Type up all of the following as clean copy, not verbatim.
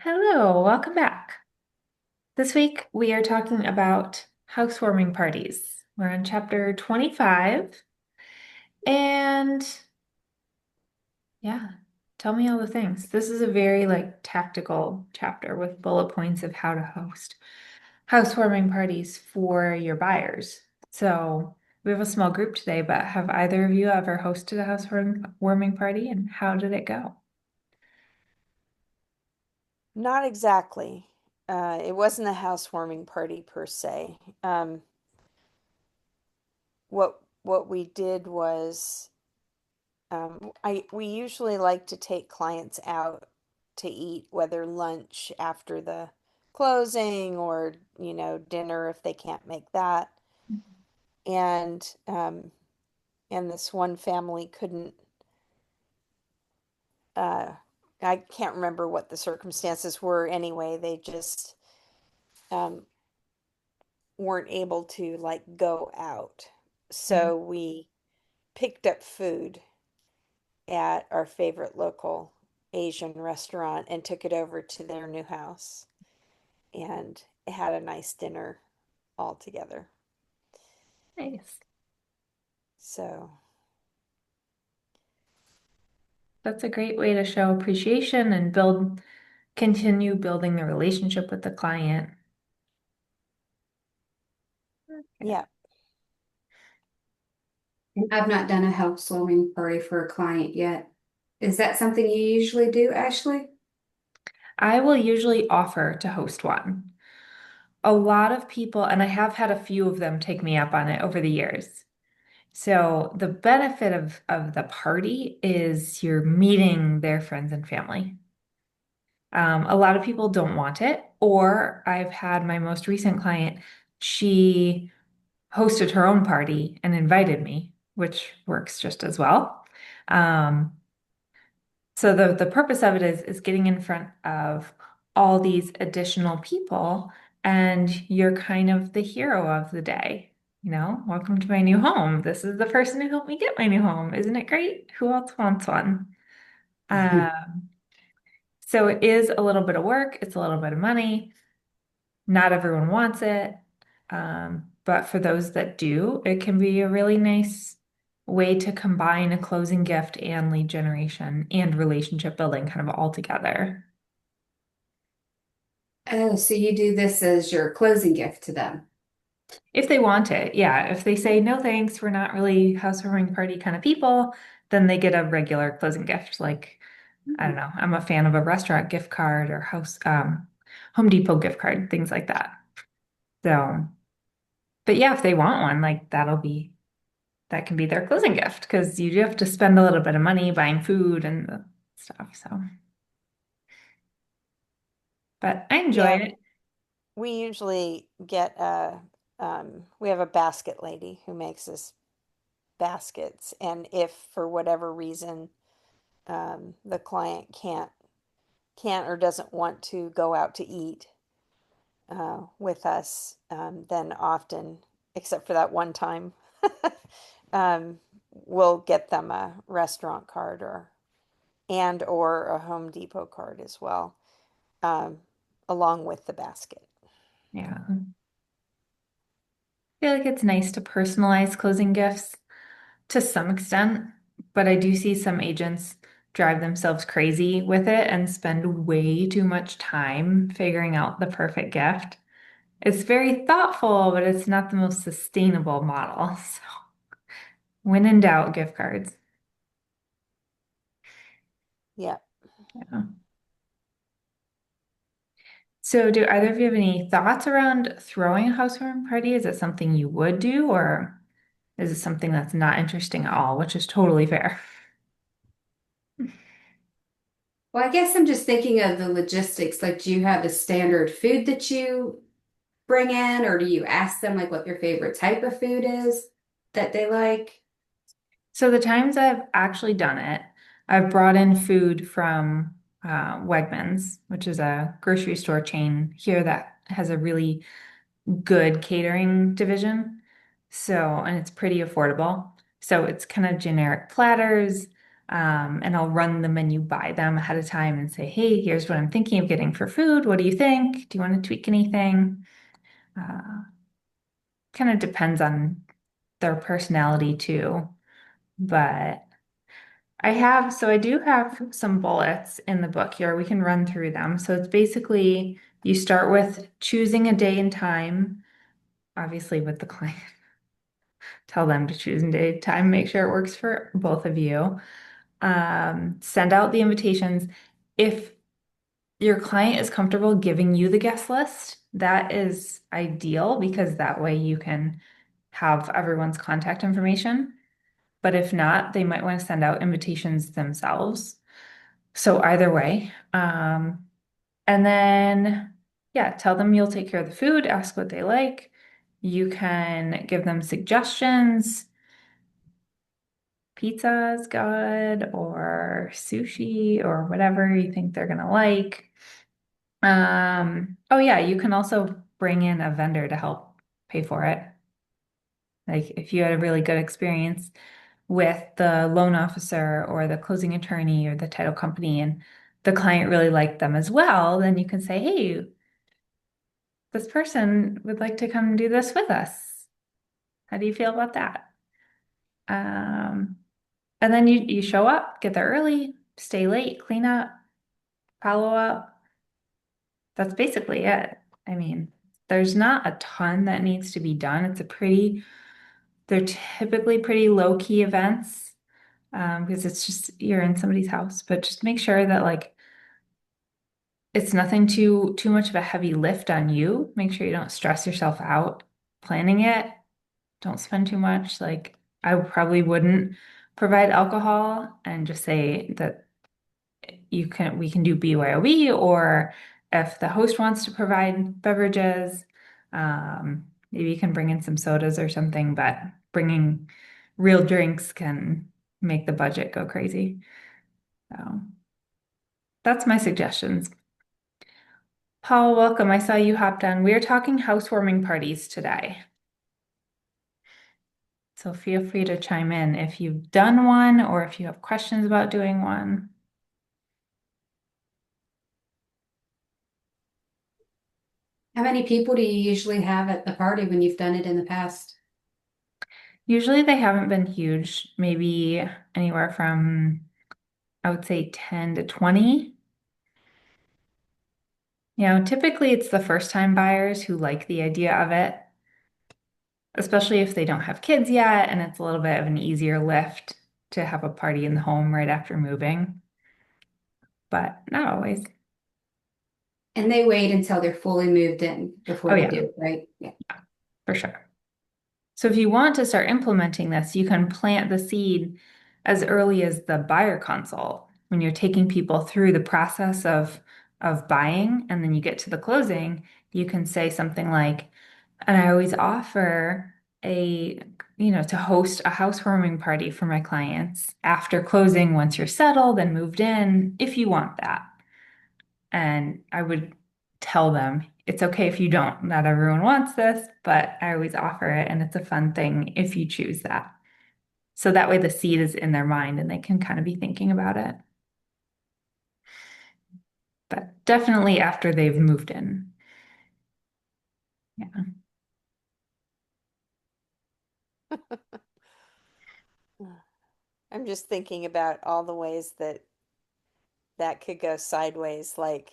Hello, welcome back. This week we are talking about housewarming parties. We're on chapter 25, and yeah, tell me all the things. This is a very tactical chapter with bullet points of how to host housewarming parties for your buyers. So we have a small group today, but have either of you ever hosted a housewarming party and how did it go? Not exactly. It wasn't a housewarming party per se. What we did was I we usually like to take clients out to eat, whether lunch after the closing or dinner if they can't make that. And and this one family couldn't. Uh, I can't remember what the circumstances were. Anyway, they just um, weren't able to like go out. Mhm. So we picked up food at our favorite local Asian restaurant and took it over to their new house and had a nice dinner all together. Nice. So, That's a great way to show appreciation and continue building the relationship with the client. Okay. yeah. I've not done a housewarming party for a client yet. Is that something you usually do, Ashley? I will usually offer to host one. A lot of people, and I have had a few of them take me up on it over the years. So the benefit of the party is you're meeting their friends and family. A lot of people don't want it, or I've had my most recent client, she hosted her own party and invited me, which works just as well. Um, so the purpose of it is getting in front of all these additional people, and you're kind of the hero of the day. Welcome to my new home. This is the person who helped me get my new home. Isn't it great? Who else wants one? Uh, so it is a little bit of work. It's a little bit of money. Not everyone wants it. But for those that do, it can be a really nice way to combine a closing gift and lead generation and relationship building kind of all together. Oh, so you do this as your closing gift to them. If they want it, yeah. If they say, no thanks, we're not really housewarming party kind of people, then they get a regular closing gift. Like, I don't Hmm. know, I'm a fan of a restaurant gift card or Home Depot gift card, things like that. So, but yeah, if they want one, like that can be their closing gift because you do have to spend a little bit of money buying food and the stuff. So, but I enjoy Yeah, it. we usually get we have a basket lady who makes us baskets, and if for whatever reason the client can't or doesn't want to go out to eat with us, then often, except for that one time, um, we'll get them a restaurant card or a Home Depot card as well, um, along with the basket. Yeah. I feel like it's nice to personalize closing gifts to some extent, but I do see some agents drive themselves crazy with it and spend way too much time figuring out the perfect gift. It's very thoughtful, but it's not the most sustainable model. So, when in doubt, gift cards. Yeah. Yeah. So, do either of you have any thoughts around throwing a housewarming party? Is it something you would do, or is it something that's not interesting at all, which is totally fair? Well, I guess I'm just thinking of the logistics. Like, do you have a standard food that you bring in, or do you ask them like what your favorite type of food is that they like? So, the times I've actually done it, I've brought in food from Wegmans, which is a grocery store chain here that has a really good catering division. So, and it's pretty affordable. So, it's kind of generic platters. And I'll run the menu by them ahead of time and say, hey, here's what I'm thinking of getting for food. What do you think? Do you want to tweak anything? Uh, Kind of depends on their personality too. But I do have some bullets in the book here. We can run through them. So it's basically you start with choosing a day and time, obviously with the client. Tell them to choose a day and time, make sure it works for both of you. Send out the invitations. If your client is comfortable giving you the guest list, that is ideal because that way you can have everyone's contact information. But if not, they might want to send out invitations themselves. So either way. And then, yeah, tell them you'll take care of the food, ask what they like. You can give them suggestions. Pizza is good, or sushi, or whatever you think they're gonna like. Oh yeah, you can also bring in a vendor to help pay for it. Like if you had a really good experience with the loan officer or the closing attorney or the title company and the client really liked them as well, then you can say, hey, this person would like to come do this with us. How do you feel about that? Um, and then you show up, get there early, stay late, clean up, follow up. That's basically it. I mean, there's not a ton that needs to be done. They're typically pretty low key events, because it's just you're in somebody's house, but just make sure that like it's nothing too much of a heavy lift on you. Make sure you don't stress yourself out planning it. Don't spend too much. Like I probably wouldn't provide alcohol and just say that we can do BYOB, or if the host wants to provide beverages, maybe you can bring in some sodas or something, but bringing real drinks can make the budget go crazy. So that's my suggestions. Paul, welcome. I saw you hopped on. We are talking housewarming parties today. So feel free to chime in if you've done one or if you have questions about doing one. How many people do you usually have at the party when you've done it in the past? Usually they haven't been huge, maybe anywhere from, I would say 10 to 20. Typically it's the first time buyers who like the idea of it, especially if they don't have kids yet and it's a little bit of an easier lift to have a party in the home right after moving, but not always. And they wait until they're fully moved in Oh before they yeah, do, right? Yeah. for sure. So if you want to start implementing this, you can plant the seed as early as the buyer consult when you're taking people through the process of buying and then you get to the closing, you can say something like, and I always offer to host a housewarming party for my clients after closing once you're settled and moved in, if you want that. And I would tell them it's okay if you don't. Not everyone wants this, but I always offer it, and it's a fun thing if you choose that. So that way the seed is in their mind and they can kind of be thinking about it. But definitely after they've moved in. Yeah. I'm just thinking about all the ways that that could go sideways, like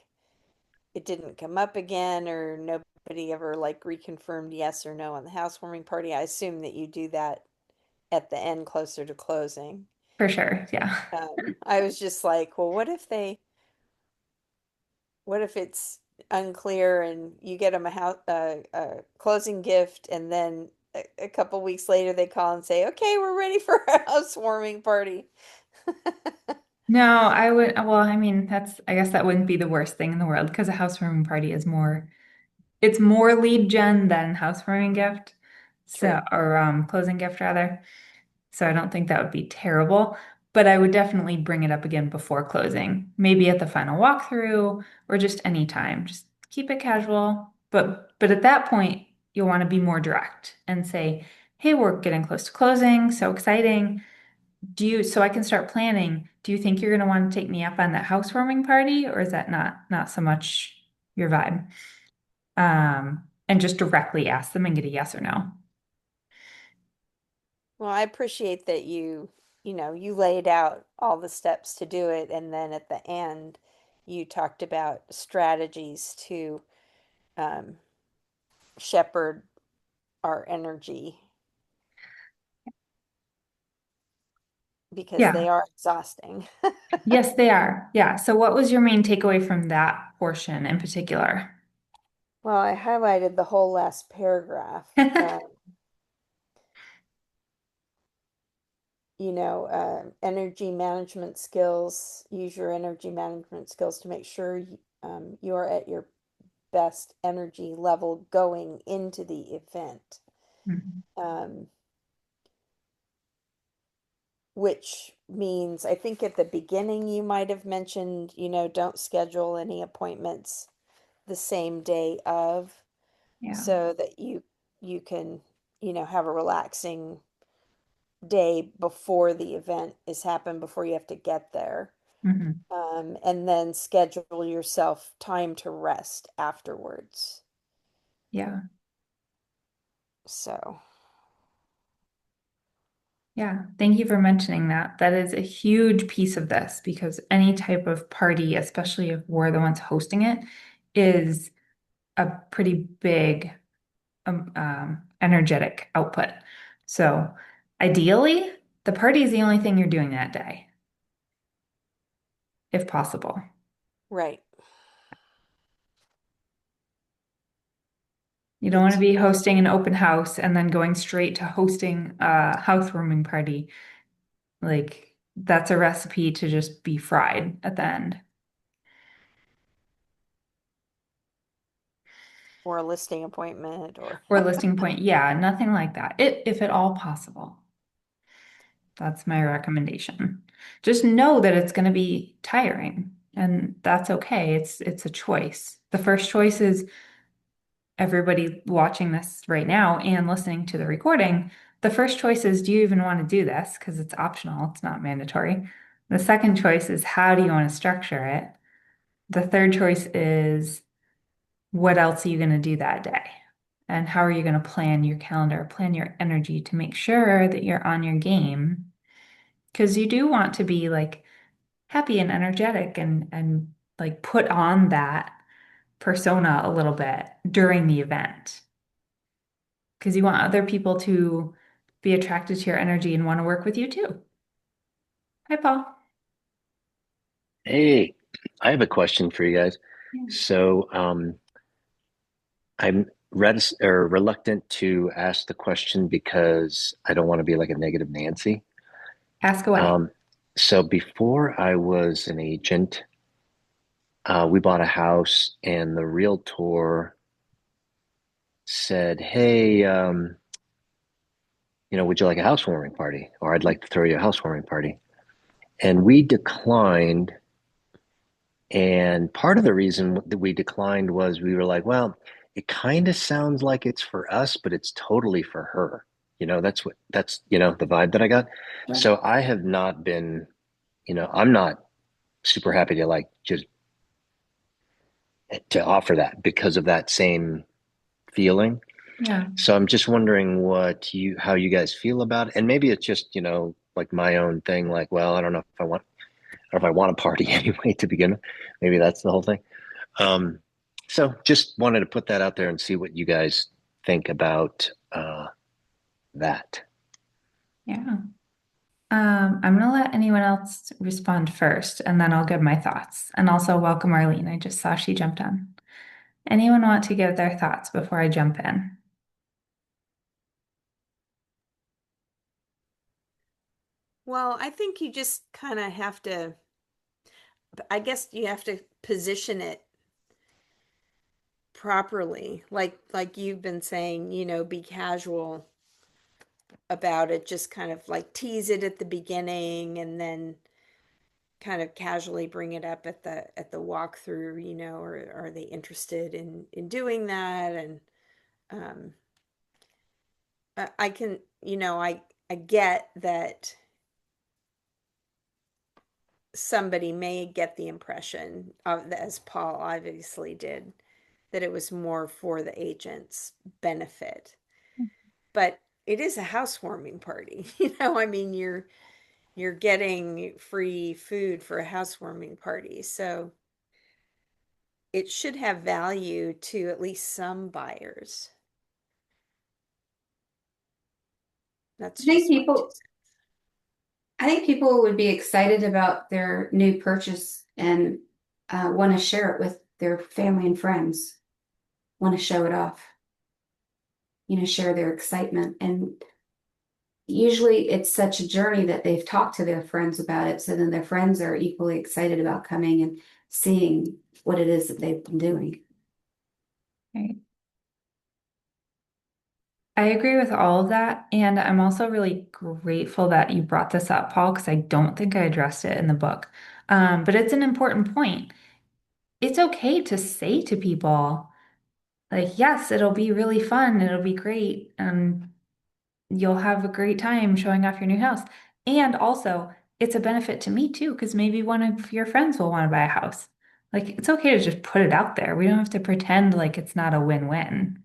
it didn't come up again, or nobody ever like reconfirmed yes or no on the housewarming party. I assume that you do that at the end closer to closing. For sure. Yeah. I was just like, well, what if it's unclear and you get them a closing gift, and then a couple weeks later they call and say, okay, we're ready for a housewarming party. No, I would, well, I mean, I guess that wouldn't be the worst thing in the world because a housewarming party it's more lead gen than housewarming gift. True. So, or closing gift rather. So I don't think that would be terrible, but I would definitely bring it up again before closing, maybe at the final walkthrough or just any time. Just keep it casual. But at that point, you'll want to be more direct and say, "Hey, we're getting close to closing, so exciting. so I can start planning, do you think you're going to want to take me up on that housewarming party, or is that not so much your vibe? And just directly ask them and get a yes or no. Well, I appreciate that you laid out all the steps to do it, and then at the end, you talked about strategies to um, shepherd our energy because Yeah. they are exhausting. Yes, they are. Yeah. So what was your main takeaway from that portion in particular? Well, I highlighted the whole last paragraph. Energy management skills, use your energy management skills to make sure you are at your best energy level going into the event. Mhm. Um, which means I think at the beginning you might have mentioned, don't schedule any appointments the same day of, Yeah. so that you can, have a relaxing day before the event is happened, before you have to get there. Hmm. And then schedule yourself time to rest afterwards. Yeah. So, Yeah. Thank you for mentioning that. That is a huge piece of this because any type of party, especially if we're the ones hosting it, is a pretty big energetic output. So ideally, the party is the only thing you're doing that day, if possible. right. You don't want to It's be really, hosting an open house and then going straight to hosting a housewarming party. Like that's a recipe to just be fried at the end. or a listing appointment or Or listing point. Yeah, nothing like that. If at all possible. That's my recommendation. Just know that it's going to be tiring and that's okay. It's a choice. The first choice is everybody watching this right now and listening to the recording. The first choice is, do you even want to do this? Because it's optional, it's not mandatory. The second choice is, how do you want to structure it? The third choice is, what else are you going to do that day? And how are you going to plan your calendar, plan your energy to make sure that you're on your game? Because you do want to be like happy and energetic and like put on that persona a little bit during the event. Because you want other people to be attracted to your energy and want to work with you too. Hi, Paul. Hey, I have a question for you guys. Yeah. So, I'm reluctant to ask the question because I don't want to be like a negative Nancy. Ask away. Um, so before I was an agent, we bought a house and the realtor said, "Hey, would you like a housewarming party? Or I'd like to throw you a housewarming party." And we declined. And part of the reason that we declined was we were like, well, it kind of sounds like it's for us, but it's totally for her. That's the vibe that I got. Sure. So I have not been, I'm not super happy to like just to offer that because of that same feeling. Yeah. So I'm just wondering how you guys feel about it. And maybe it's just, like my own thing, like, well, I don't know if I want, or if I want a party anyway to begin with. Maybe that's the whole thing. Um, so just wanted to put that out there and see what you guys think about that. Yeah. I'm gonna let anyone else respond first, and then I'll give my thoughts. And also welcome Arlene. I just saw she jumped on. Anyone want to give their thoughts before I jump in? well, I think you just kind of have to, I guess you have to position it properly. Like you've been saying, be casual about it, just kind of like tease it at the beginning and then kind of casually bring it up at the walkthrough, or are they interested in doing that? And um I can, I get that somebody may get the impression of, as Paul obviously did, that it was more for the agent's benefit. But it is a housewarming party. I mean, you're getting free food for a housewarming party. So it should have value to at least some buyers. I That's think just my two people, cents. I think people would be excited about their new purchase and want to share it with their family and friends, want to show it off, share their excitement. And usually it's such a journey that they've talked to their friends about it. So then their friends are equally excited about coming and seeing what it is that they've been doing. Right. I agree with all of that. And I'm also really grateful that you brought this up, Paul, because I don't think I addressed it in the book. But it's an important point. It's okay to say to people, like, yes, it'll be really fun, it'll be great, and you'll have a great time showing off your new house. And also, it's a benefit to me too, because maybe one of your friends will want to buy a house. Like, it's okay to just put it out there. We don't have to pretend like it's not a win-win.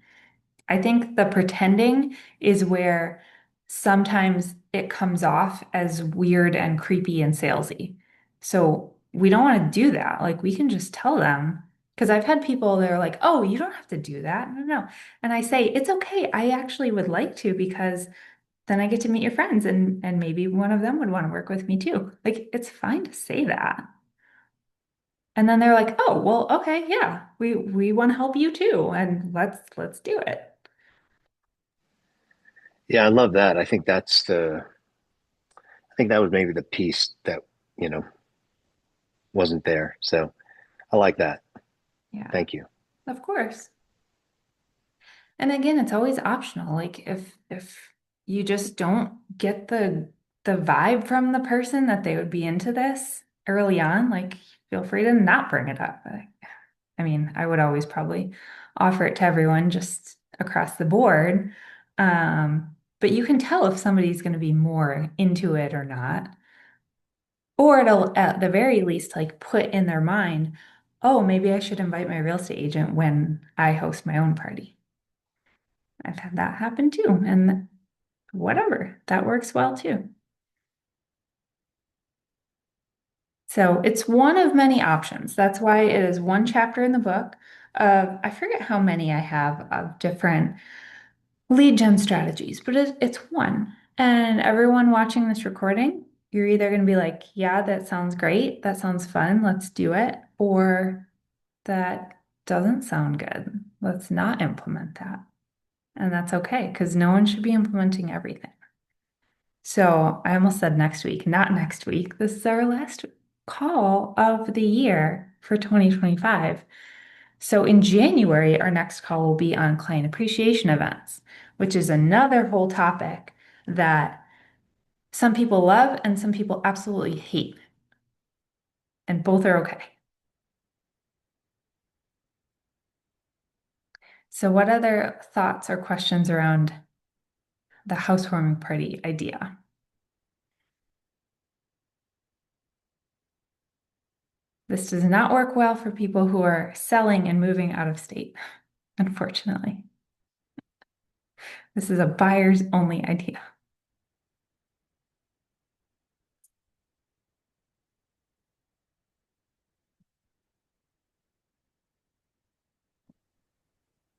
I think the pretending is where sometimes it comes off as weird and creepy and salesy. So we don't want to do that. Like we can just tell them, because I've had people that are like, oh, you don't have to do that. No, no. And I say, it's okay. I actually would like to because then I get to meet your friends and maybe one of them would want to work with me too. Like it's fine to say that. And then they're like, oh, well, okay, yeah, we want to help you too. And let's do it. Yeah, I love that. I think that was maybe the piece that, you know, wasn't there. So I like that. Yeah, Thank you. of course. And again, it's always optional. Like if you just don't get the vibe from the person that they would be into this early on, like feel free to not bring it up. I mean, I would always probably offer it to everyone just across the board. But you can tell if somebody's going to be more into it or not. Or it'll at the very least like put in their mind, oh, maybe I should invite my real estate agent when I host my own party. I've had that happen too. And whatever, that works well too. So it's one of many options. That's why it is one chapter in the book of, I forget how many I have of different lead gen strategies, but it's one. And everyone watching this recording, you're either going to be like, yeah, that sounds great. That sounds fun. Let's do it. Or that doesn't sound good. Let's not implement that. And that's okay because no one should be implementing everything. So I almost said next week, not next week. This is our last call of the year for 2025. So in January, our next call will be on client appreciation events, which is another whole topic that some people love and some people absolutely hate. And both are okay. So what other thoughts or questions around the housewarming party idea? This does not work well for people who are selling and moving out of state, unfortunately. This is a buyer's only idea.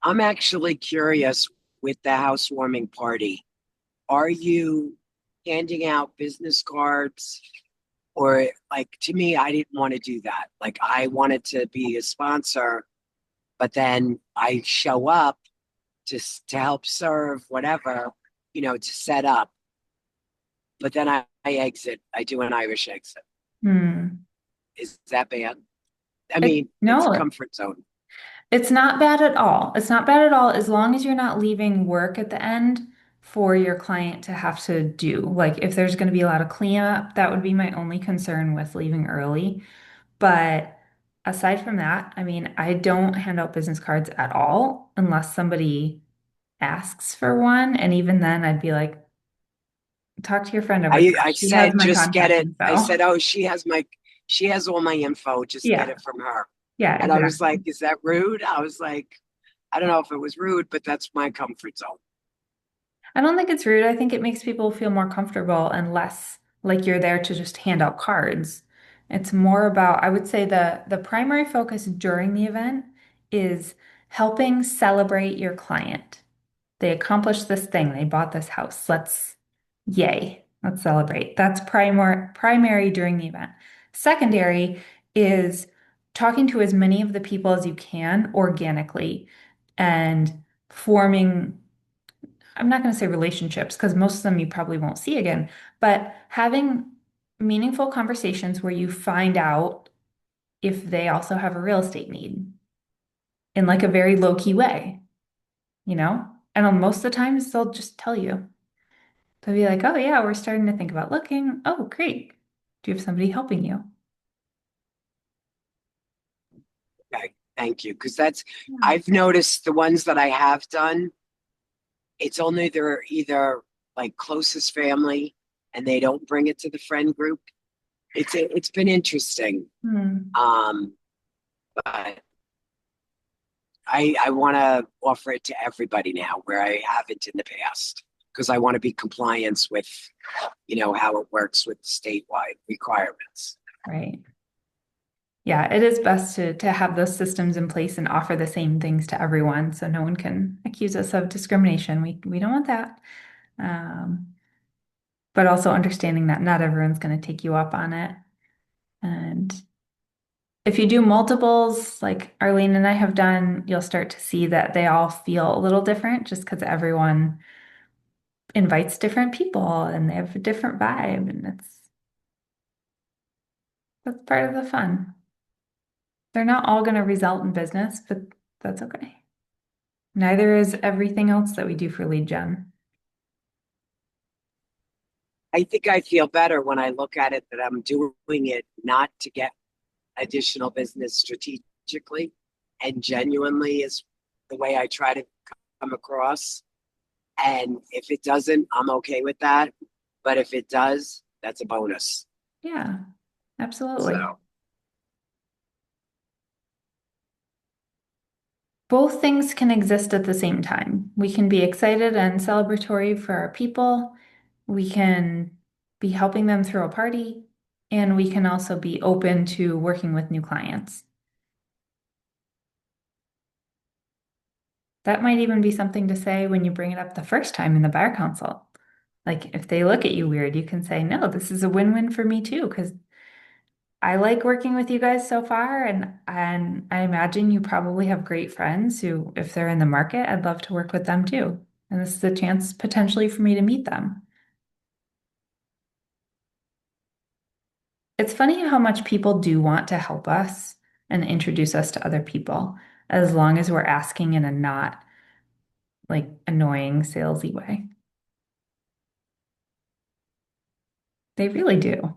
I'm actually curious with the housewarming party. Are you handing out business cards? Or, like, to me, I didn't want to do that. Like, I wanted to be a sponsor, but then I show up to help serve, whatever, to set up. But then I exit. I do an Irish exit. Hmm. Is that bad? I mean, it's a No, comfort zone. it's not bad at all. It's not bad at all as long as you're not leaving work at the end for your client to have to do. Like if there's going to be a lot of cleanup, that would be my only concern with leaving early. But aside from that, I mean, I don't hand out business cards at all unless somebody asks for one. And even then, I'd be like, talk to your friend over I, here. I She has said, my just get contact it. I info. said, oh, she has my She has all my info. Just get Yeah. it from her. Yeah, And I was exactly. like, is that rude? I was like, I don't know if it was rude, but that's my comfort zone. I don't think it's rude. I think it makes people feel more comfortable and less like you're there to just hand out cards. It's more about, I would say the primary focus during the event is helping celebrate your client. They accomplished this thing. They bought this house. Yay, let's celebrate. That's primary during the event. Secondary is talking to as many of the people as you can organically and forming, I'm not going to say relationships because most of them you probably won't see again, but having meaningful conversations where you find out if they also have a real estate need in like a very low key way, you know? And most of the times they'll just tell you. They'll be like, oh, yeah, we're starting to think about looking. Oh, great. Do you have somebody helping you? Okay, thank you. Because that's, Yeah. I've noticed the ones that I have done, it's only their either like closest family and they don't bring it to the friend group. It's been interesting. Hmm. Um, but I want to offer it to everybody now where I haven't in the past because I want to be compliance with, how it works with statewide requirements. Right. Yeah, it is best to have those systems in place and offer the same things to everyone so no one can accuse us of discrimination. We don't want that. Um, but also understanding that not everyone's going to take you up on it. And if you do multiples, like Arlene and I have done, you'll start to see that they all feel a little different just because everyone invites different people and they have a different vibe, and that's part of the fun. They're not all going to result in business, but that's okay. Neither is everything else that we do for lead gen. I think I feel better when I look at it that I'm doing it not to get additional business strategically and genuinely is the way I try to come across. And if it doesn't, I'm okay with that. But if it does, that's a bonus. Yeah, absolutely. So Both things can exist at the same time. We can be excited and celebratory for our people. We can be helping them throw a party, and we can also be open to working with new clients. That might even be something to say when you bring it up the first time in the bar council. Like if they look at you weird, you can say, no, this is a win-win for me too, because I like working with you guys so far, and I imagine you probably have great friends who, if they're in the market, I'd love to work with them too. And this is a chance potentially for me to meet them. It's funny how much people do want to help us and introduce us to other people, as long as we're asking in a not like annoying salesy way. They really do.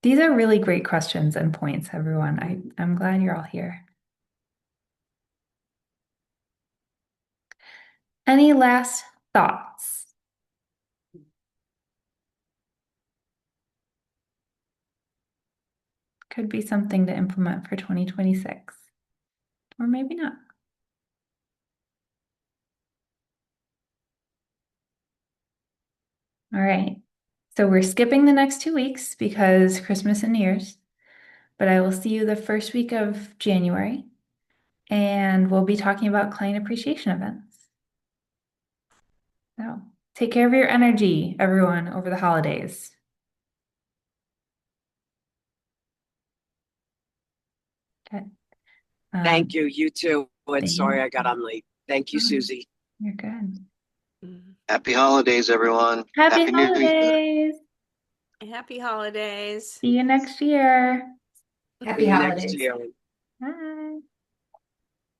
These are really great questions and points, everyone. I'm glad you're all here. Any last thoughts? Could be something to implement for 2026, or maybe not. All right. So we're skipping the next 2 weeks because Christmas and New Year's, but I will see you the first week of January, and we'll be talking about client appreciation events. So take care of your energy, everyone, over the holidays. Okay. thank you. You too. And sorry Thank I got on late. Thank you, you. Susie. You're good. Mhm. Happy holidays, everyone. Happy Happy New Year. holidays. Happy holidays. See you next year. Happy See you next holidays. year. Bye.